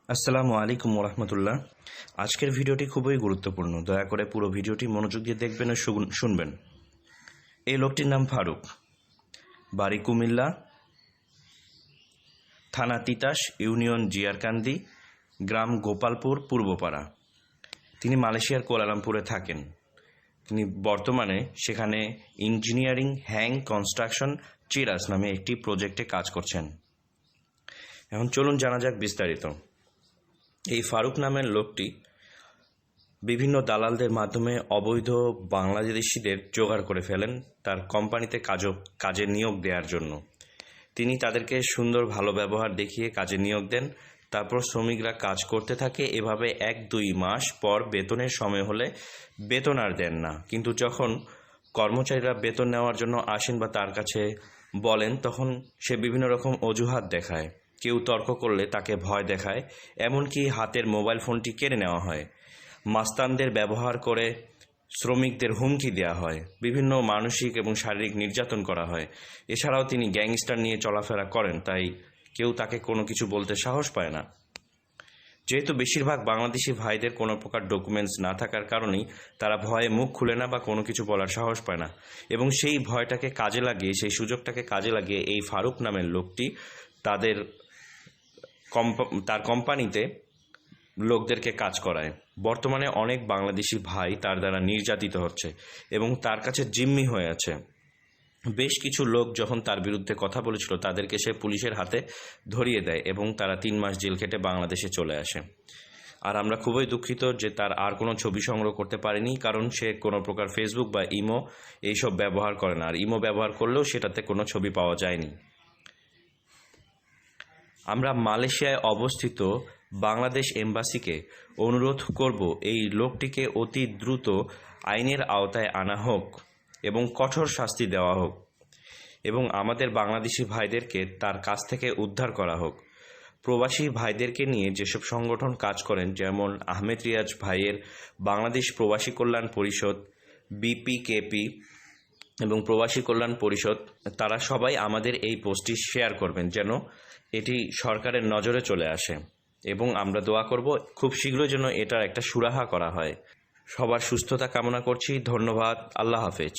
আসসালামু আলাইকুম ওরহমতুল্লাহ। আজকের ভিডিওটি খুবই গুরুত্বপূর্ণ, দয়া করে পুরো ভিডিওটি মনোযোগ দিয়ে দেখবেন ও শুনবেন। এই লোকটির নাম ফারুক, বাড়ি কুমিল্লা, থানা তিতাস, ইউনিয়ন জিয়ারকান্দি, গ্রাম গোপালপুর পূর্বপাড়া। তিনি মালয়েশিয়ার কুয়ালালামপুরে থাকেন। তিনি বর্তমানে সেখানে ইঞ্জিনিয়ারিং হ্যাং কনস্ট্রাকশন চিরাস নামে একটি প্রজেক্টে কাজ করছেন। এখন চলুন জানা যাক বিস্তারিত। এই ফারুক নামের লোকটি বিভিন্ন দালালদের মাধ্যমে অবৈধ বাংলাদেশিদের জোগাড় করে ফেলেন তার কোম্পানিতে কাজে নিয়োগ দেওয়ার জন্য। তিনি তাদেরকে সুন্দর ভালো ব্যবহার দেখিয়ে কাজে নিয়োগ দেন। তারপর শ্রমিকরা কাজ করতে থাকে। এভাবে 1-2 মাস পর বেতনের সময় হলে বেতন আর দেন না। কিন্তু যখন কর্মচারীরা বেতন নেওয়ার জন্য আসেন বা তার কাছে বলেন, তখন সে বিভিন্ন রকম অজুহাত দেখায়। কেউ তর্ক করলে তাকে ভয় দেখায়, এমনকি হাতের মোবাইল ফোনটি কেড়ে নেওয়া হয়। মাস্তানদের ব্যবহার করে শ্রমিকদের হুমকি দেওয়া হয়, বিভিন্ন মানসিক এবং শারীরিক নির্যাতন করা হয়। এছাড়াও তিনি গ্যাংস্টার নিয়ে চলাফেরা করেন, তাই কেউ তাকে কোনো কিছু বলতে সাহস পায় না। যেহেতু বেশিরভাগ বাংলাদেশি ভাইদের কোনো প্রকার ডকুমেন্টস না থাকার কারণেই তারা ভয়ে মুখ খুলে না বা কোনো কিছু বলার সাহস পায় না, এবং সেই ভয়টাকে কাজে লাগিয়ে, সেই সুযোগটাকে কাজে লাগিয়ে এই ফারুক নামের লোকটি তার কোম্পানিতে লোকদেরকে কাজ করায়। বর্তমানে অনেক বাংলাদেশি ভাই তার দ্বারা নির্যাতিত হচ্ছে এবং তার কাছে জিম্মি হয়ে আছে। বেশ কিছু লোক যখন তার বিরুদ্ধে কথা বলেছিল, তাদেরকে সে পুলিশের হাতে ধরিয়ে দেয় এবং তারা 3 মাস জেল খেটে বাংলাদেশে চলে আসে। আর আমরা খুবই দুঃখিত যে তার আর কোনো ছবি সংগ্রহ করতে পারেনি, কারণ সে কোনো প্রকার ফেসবুক বা ইমো এইসব ব্যবহার করে না। আর ইমো ব্যবহার করলেও সেটাতে কোনো ছবি পাওয়া যায়নি। আমরা মালয়েশিয়ায় অবস্থিত বাংলাদেশ এম্বাসিকে অনুরোধ করব এই লোকটিকে অতি দ্রুত আইনের আওতায় আনা হোক এবং কঠোর শাস্তি দেওয়া হোক, এবং আমাদের বাংলাদেশি ভাইদেরকে তার কাছ থেকে উদ্ধার করা হোক। প্রবাসী ভাইদেরকে নিয়ে যেসব সংগঠন কাজ করেন, যেমন আহমেদ রিয়াজ ভাইয়ের বাংলাদেশ প্রবাসী কল্যাণ পরিষদ, বিপিকেপি এবং প্রবাসী কল্যাণ পরিষদ, তারা সবাই আমাদের এই পোস্টটি শেয়ার করবেন যেন এটি সরকারের নজরে চলে আসে, এবং আমরা দোয়া করব খুব শীঘ্রই যেন এটার একটা সুরাহা করা হয়। সবার সুস্থতা কামনা করছি। ধন্যবাদ। আল্লাহ হাফেজ।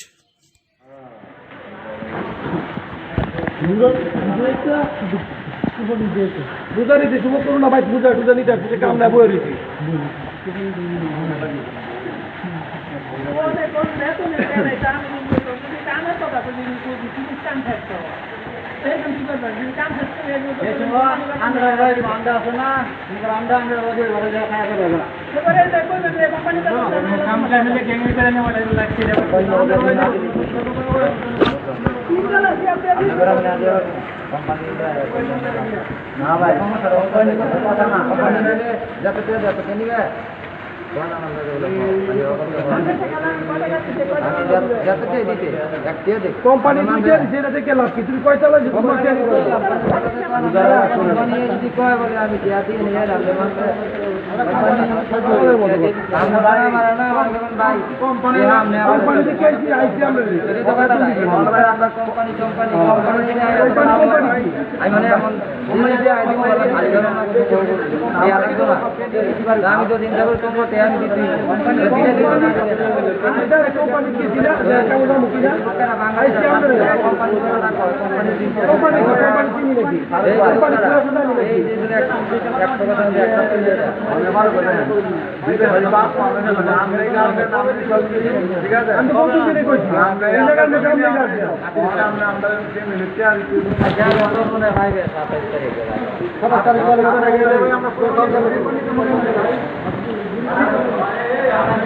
কোম্পানি যেটা থেকে লাভ কি তুমি কয়টা লাগে আমি তো চিন্তা করি তোমার আমি দিচ্ছি আমরা